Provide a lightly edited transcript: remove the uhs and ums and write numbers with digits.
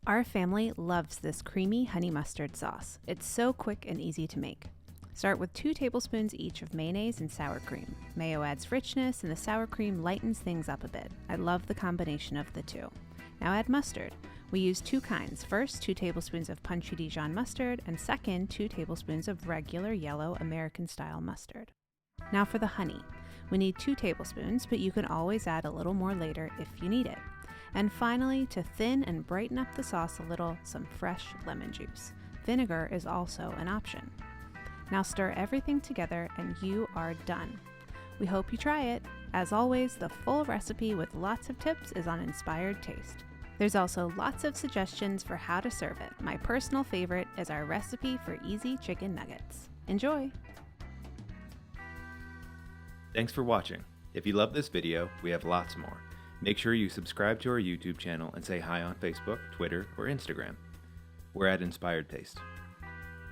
Our family loves this creamy honey mustard sauce. It's so quick and easy to make. Start with 2 tablespoons each of mayonnaise and sour cream. Mayo adds richness and the sour cream lightens things up a bit. I love the combination of the two. Now add mustard. We use 2 kinds. First, 2 tablespoons of punchy Dijon mustard, and second, 2 tablespoons of regular yellow American-style mustard. Now for the honey. We need 2 tablespoons, but you can always add a little more later if you need it. And finally, to thin and brighten up the sauce a little, some fresh lemon juice. Vinegar is also an option. Now stir everything together and you are done. We hope you try it. As always, the full recipe with lots of tips is on Inspired Taste. There's also lots of suggestions for how to serve it. My personal favorite is our recipe for easy chicken nuggets. Enjoy! Thanks for watching. If you love this video, we have lots more. Make sure you subscribe to our YouTube channel and say hi on Facebook, Twitter, or Instagram. We're at Inspired Taste.